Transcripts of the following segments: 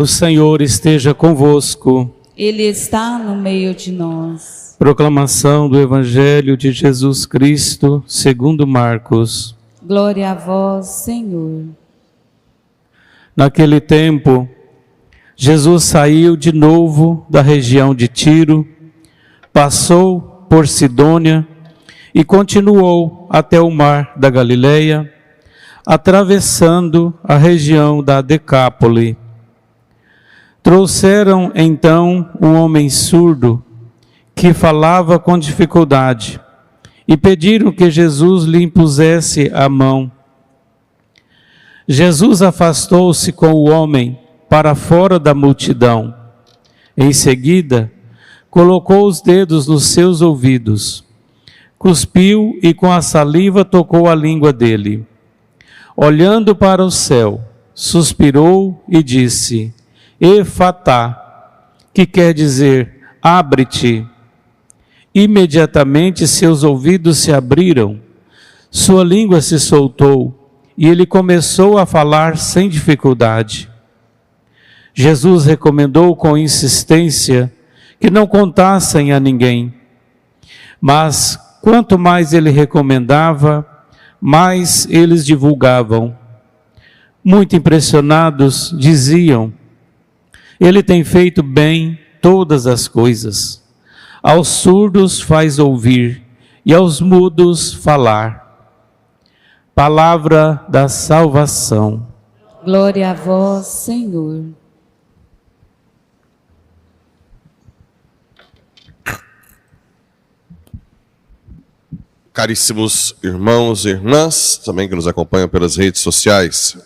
O Senhor esteja convosco. Ele está no meio de nós. Proclamação do Evangelho de Jesus Cristo, segundo Marcos. Glória a vós, Senhor. Naquele tempo, Jesus saiu de novo da região de Tiro, passou por Sidônia e continuou até o mar da Galileia, atravessando a região da Decápole. Trouxeram então um homem surdo que falava com dificuldade e pediram que Jesus lhe impusesse a mão. Jesus afastou-se com o homem para fora da multidão. Em seguida, colocou os dedos nos seus ouvidos, cuspiu e com a saliva tocou a língua dele. Olhando para o céu, suspirou e disse: Efatá, que quer dizer, abre-te. Imediatamente seus ouvidos se abriram, sua língua se soltou e ele começou a falar sem dificuldade. Jesus recomendou com insistência que não contassem a ninguém. Mas quanto mais ele recomendava, mais eles divulgavam. Muito impressionados, diziam: Ele tem feito bem todas as coisas. Aos surdos faz ouvir e aos mudos falar. Palavra da salvação. Glória a vós, Senhor. Caríssimos irmãos e irmãs, também que nos acompanham pelas redes sociais.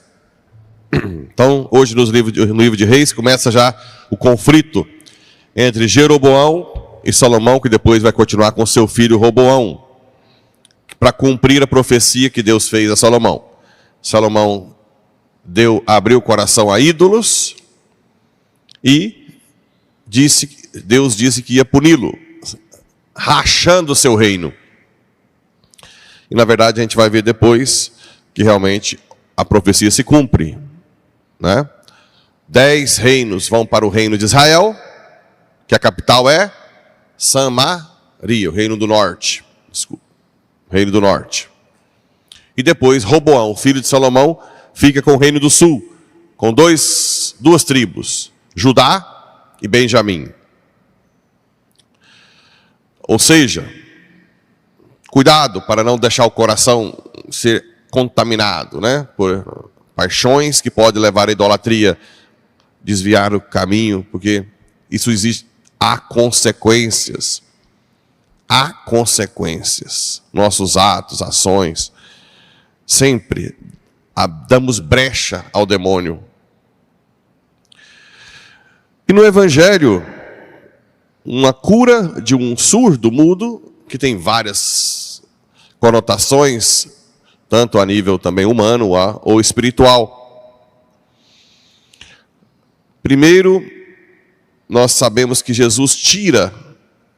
Então, hoje no livro de Reis começa já o conflito entre Jeroboão e Salomão, que depois vai continuar com seu filho Roboão, para cumprir a profecia que Deus fez a Salomão. Salomão abriu o coração a ídolos e Deus disse que ia puni-lo, rachando o seu reino. E na verdade a gente vai ver depois que realmente a profecia se cumpre, né? 10 reinos vão para o reino de Israel, que a capital é Samaria, o reino do norte. Desculpa, reino do norte. E depois Roboão, filho de Salomão, fica com o reino do sul, com duas tribos, Judá e Benjamim. Ou seja, cuidado para não deixar o coração ser contaminado, né, por paixões que podem levar à idolatria, desviar o caminho, porque isso existe. Há consequências. Há consequências. Nossos atos, ações, sempre damos brecha ao demônio. E no Evangelho, uma cura de um surdo mudo, que tem várias conotações, tanto a nível também humano ou espiritual. Primeiro, nós sabemos que Jesus tira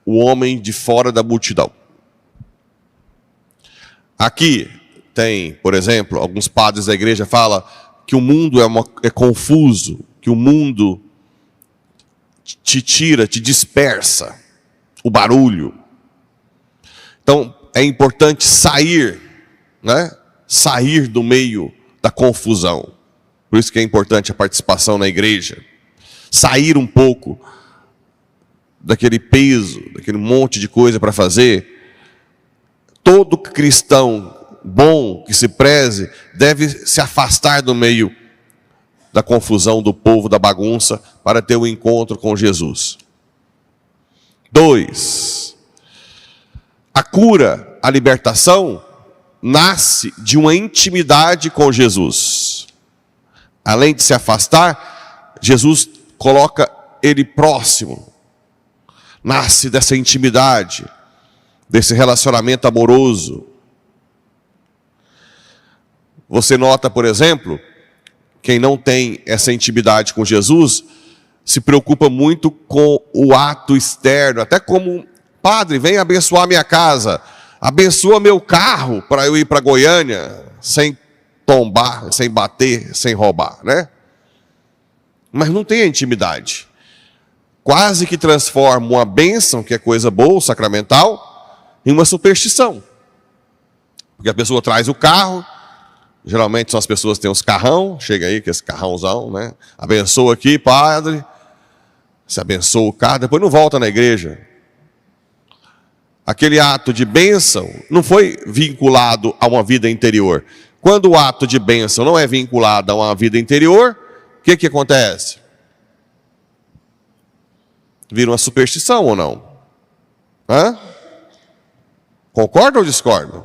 o homem de fora da multidão. Aqui tem, por exemplo, alguns padres da igreja falam que o mundo é confuso, que o mundo te tira, te dispersa, o barulho. Então, é importante sair, né? Sair do meio da confusão. Por isso que é importante a participação na igreja. Sair um pouco daquele peso, daquele monte de coisa para fazer. Todo cristão bom, que se preze, deve se afastar do meio da confusão do povo, da bagunça, para ter um encontro com Jesus. 2. A cura, a libertação, nasce de uma intimidade com Jesus. Além de se afastar, Jesus coloca ele próximo. Nasce dessa intimidade, desse relacionamento amoroso. Você nota, por exemplo, quem não tem essa intimidade com Jesus, se preocupa muito com o ato externo, até como: padre, vem abençoar minha casa, abençoa meu carro para eu ir para Goiânia, sem tombar, sem bater, sem roubar, né? mas não tem a intimidade. Quase que transforma uma bênção, que é coisa boa, sacramental, em uma superstição. Porque a pessoa traz o carro, geralmente são as pessoas que têm os carrão, chega aí com esse carrãozão, né? Abençoa aqui, padre. Se abençoa o carro, depois não volta na igreja. Aquele ato de bênção não foi vinculado a uma vida interior. Quando o ato de bênção não é vinculado a uma vida interior, o que acontece? Vira uma superstição ou não? Hã? Concorda ou discorda?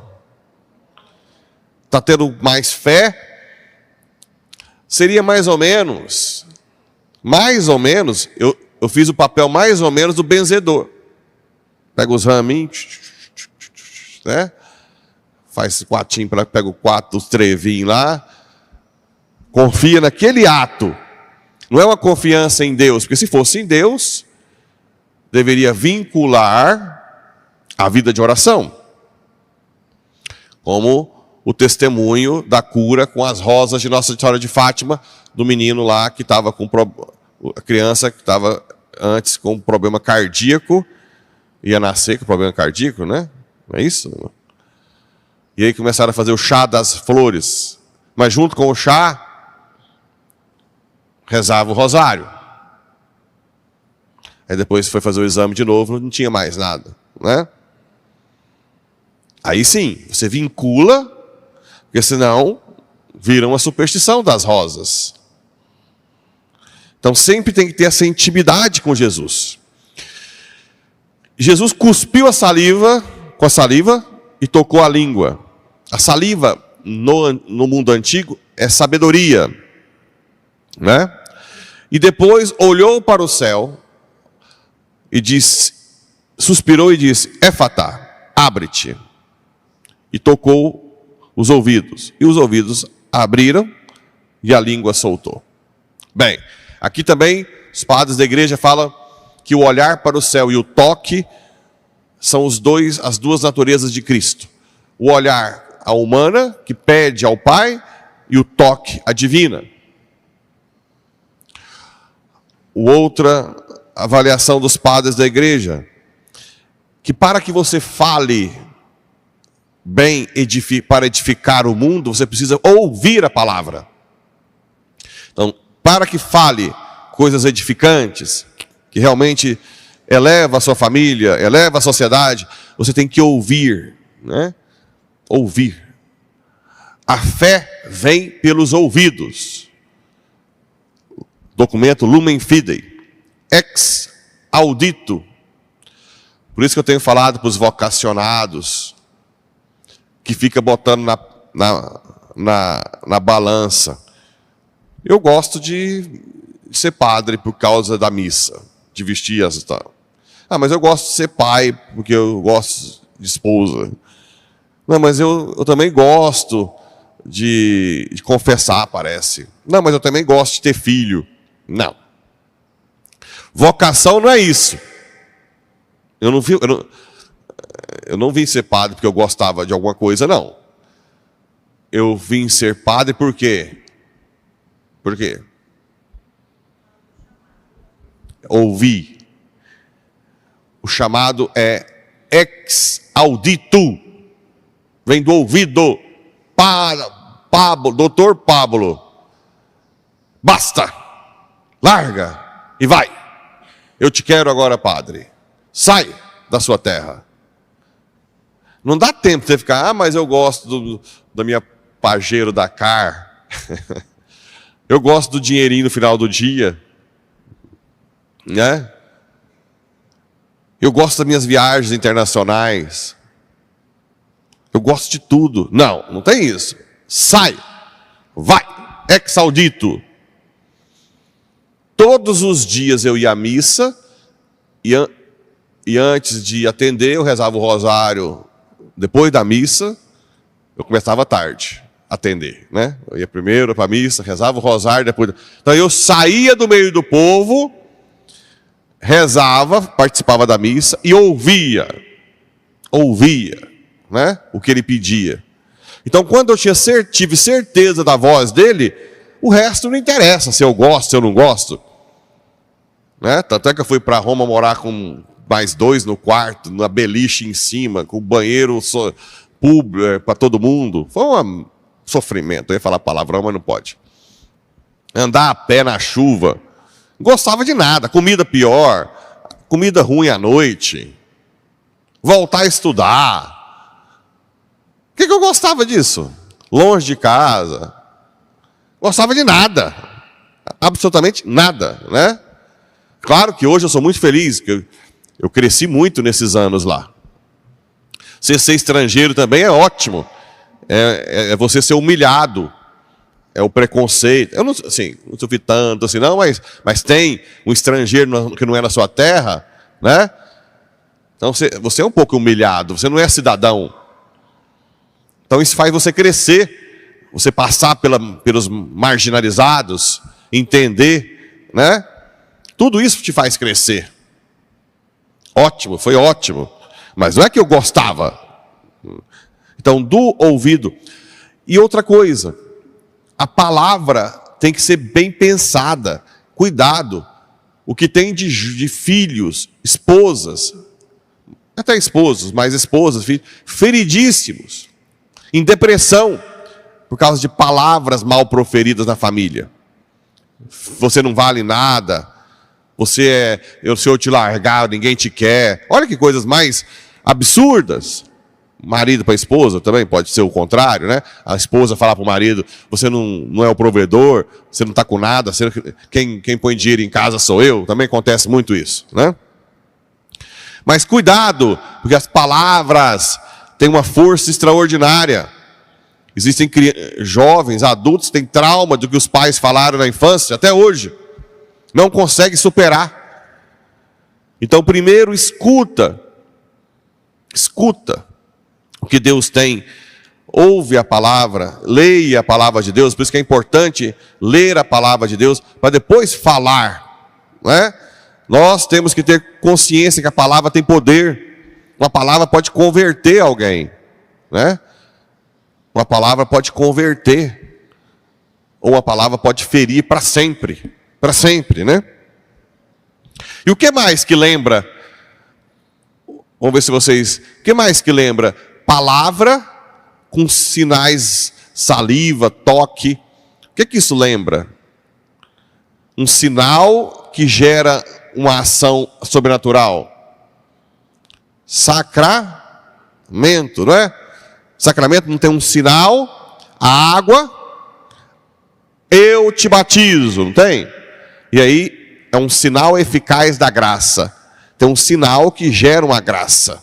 Está tendo mais fé? Seria mais ou menos, eu fiz o papel mais ou menos do benzedor. Pega os raminhos, né? Faz quatinho, pega o quatro, os trevinhos lá. Confia naquele ato. Não é uma confiança em Deus, porque se fosse em Deus, deveria vincular a vida de oração. Como o testemunho da cura com as rosas de Nossa Senhora de Fátima, do menino lá que estava com a criança que estava antes com problema cardíaco, ia nascer com problema cardíaco, né? Não é isso? E aí começaram a fazer o chá das flores. Mas junto com o chá, rezava o rosário. Aí depois foi fazer o exame de novo, não tinha mais nada, né? Aí sim, você vincula, porque senão vira uma superstição das rosas. Então sempre tem que ter essa intimidade com Jesus. Jesus cuspiu com a saliva e tocou a língua. A saliva no mundo antigo é sabedoria, né? E depois olhou para o céu e disse, suspirou e disse, Éfatá, abre-te. E tocou os ouvidos. E os ouvidos abriram e a língua soltou. Bem, aqui também os padres da igreja falam que o olhar para o céu e o toque são as duas naturezas de Cristo. O olhar a humana, que pede ao Pai, e o toque a divina. Outra avaliação dos padres da igreja, que para que você fale bem, para edificar o mundo, você precisa ouvir a palavra. Então, para que fale coisas edificantes, que realmente eleva a sua família, eleva a sociedade, você tem que ouvir, né? Ouvir. A fé vem pelos ouvidos. Documento Lumen Fidei. Ex audito. Por isso que eu tenho falado para os vocacionados, que fica botando na balança. Eu gosto de ser padre por causa da missa, de vestir as... Ah, mas eu gosto de ser pai porque eu gosto de esposa. Não, mas eu também gosto de confessar, parece. Não, mas eu também gosto de ter filho. Não. Vocação não é isso. Eu não vim ser padre porque eu gostava de alguma coisa, não. Eu vim ser padre por quê? Por quê? Ouvi. O chamado é ex audito. Vem do ouvido. Doutor Pablo. Basta. Larga e vai. Eu te quero agora, padre. Sai da sua terra. Não dá tempo de você ficar, mas eu gosto da minha Pajero Dakar. Eu gosto do dinheirinho no final do dia. Né? Eu gosto das minhas viagens internacionais. Eu gosto de tudo. Não tem isso. Sai. Vai. Ex audito. Todos os dias eu ia à missa e antes de atender eu rezava o rosário. Depois da missa, eu começava tarde a atender, né? Eu ia primeiro para a missa, rezava o rosário, depois... Então eu saía do meio do povo, rezava, participava da missa e ouvia, né? O que ele pedia. Então quando eu tive certeza da voz dele, o resto não interessa, se eu gosto, se eu não gosto. Né? Tanto é que eu fui para Roma morar com mais 2 no quarto, na beliche em cima, com o banheiro público para todo mundo. Foi um sofrimento. Eu ia falar palavrão, mas não pode. Andar a pé na chuva. Não gostava de nada. Comida pior. Comida ruim à noite. Voltar a estudar. O que eu gostava disso? Longe de casa. Gostava de nada. Absolutamente nada, né? Claro que hoje eu sou muito feliz, que eu cresci muito nesses anos lá. Ser estrangeiro também é ótimo. É você ser humilhado. É o preconceito. Eu não, assim, não sofri tanto assim, não, mas tem um estrangeiro que não é na sua terra, né? Então você é um pouco humilhado, você não é cidadão. Então isso faz você crescer, você passar pelos marginalizados, entender, né? Tudo isso te faz crescer. Ótimo, foi ótimo. Mas não é que eu gostava. Então, do ouvido. E outra coisa, a palavra tem que ser bem pensada. Cuidado. O que tem de filhos, esposas, até esposos, mas esposas, filhos, feridíssimos, em depressão, por causa de palavras mal proferidas na família. Você não vale nada. Se eu te largar, ninguém te quer. Olha que coisas mais absurdas. Marido para a esposa também pode ser o contrário, né? A esposa falar para o marido: você não é o provedor, você não está com nada, quem põe dinheiro em casa sou eu. Também acontece muito isso, né? Mas cuidado, porque as palavras têm uma força extraordinária. Existem jovens, adultos que têm trauma do que os pais falaram na infância, até hoje. Não consegue superar. Então, primeiro, escuta o que Deus tem, ouve a palavra, leia a palavra de Deus. Por isso que é importante ler a palavra de Deus, para depois falar, né? Nós temos que ter consciência que a palavra tem poder. Uma palavra pode converter alguém, né? Uma palavra pode converter, ou uma palavra pode ferir para sempre, né? E o que mais que lembra? Vamos ver se vocês... O que mais que lembra? Palavra com sinais, saliva, toque. O que isso lembra? Um sinal que gera uma ação sobrenatural. Sacramento, não é? Sacramento não tem um sinal, a água, eu te batizo, não tem? E aí é um sinal eficaz da graça. Tem um sinal que gera uma graça.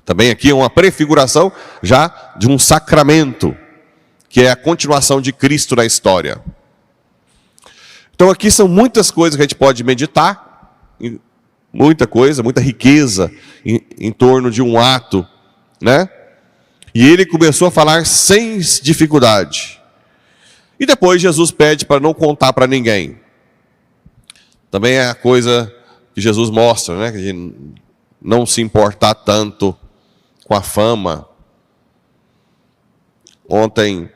Também aqui é uma prefiguração já de um sacramento, que é a continuação de Cristo na história. Então aqui são muitas coisas que a gente pode meditar, muita coisa, muita riqueza em torno de um ato, né? E ele começou a falar sem dificuldade. E depois Jesus pede para não contar para ninguém. Também é a coisa que Jesus mostra, né? Que não se importar tanto com a fama. Ontem,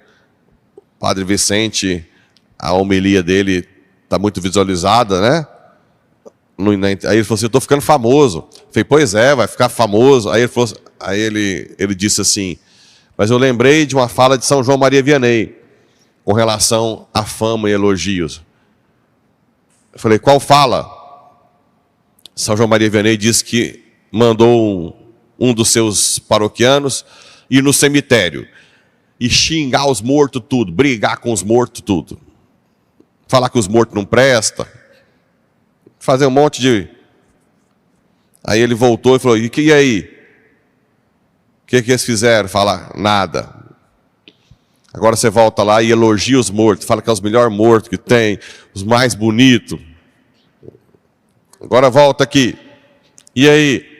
o Padre Vicente, a homilia dele está muito visualizada, né? Aí ele falou assim: eu estou ficando famoso. Eu falei: pois é, vai ficar famoso. Aí ele disse assim: mas eu lembrei de uma fala de São João Maria Vianney com relação à fama e elogios. Eu falei: qual fala? São João Maria Vianney disse que mandou um dos seus paroquianos ir no cemitério e xingar os mortos tudo, brigar com os mortos tudo, falar que os mortos não prestam, fazer um monte de... Aí ele voltou e falou: e aí? O que eles fizeram? Falar: nada. Agora você volta lá e elogia os mortos, fala que é os melhores mortos que tem, os mais bonitos. Agora volta aqui. E aí?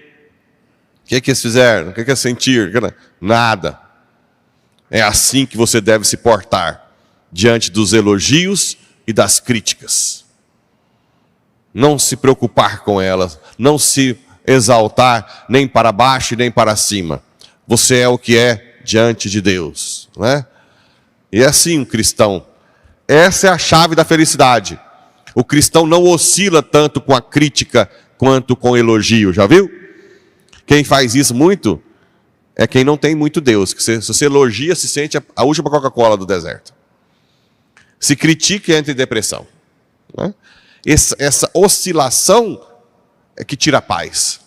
O que eles fizeram? O que eles sentiram? Nada. É assim que você deve se portar diante dos elogios e das críticas. Não se preocupar com elas, não se exaltar nem para baixo e nem para cima. Você é o que é diante de Deus, não é? E é assim um cristão Essa é a chave da felicidade. O cristão não oscila tanto com a crítica quanto com o elogio, já viu? Quem faz isso muito é quem não tem muito Deus. Que se você elogia, se sente a última Coca-Cola do deserto. Se critica, entra em depressão. Né? Essa oscilação é que tira a paz.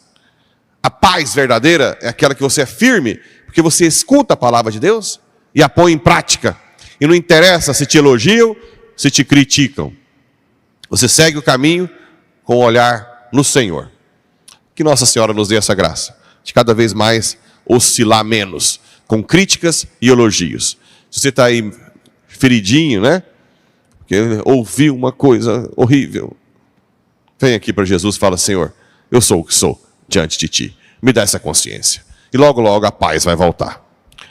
A paz verdadeira é aquela que você é firme, porque você escuta a palavra de Deus e a põe em prática. E não interessa se te elogiam, se te criticam. Você segue o caminho com o olhar no Senhor. Que Nossa Senhora nos dê essa graça, de cada vez mais oscilar menos, com críticas e elogios. Se você está aí feridinho, né? Porque ouviu uma coisa horrível, vem aqui para Jesus e fala: Senhor, eu sou o que sou diante de Ti. Me dá essa consciência. E logo, logo a paz vai voltar.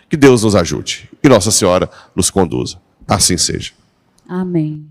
Que Deus nos ajude. Que Nossa Senhora nos conduza. Assim seja. Amém.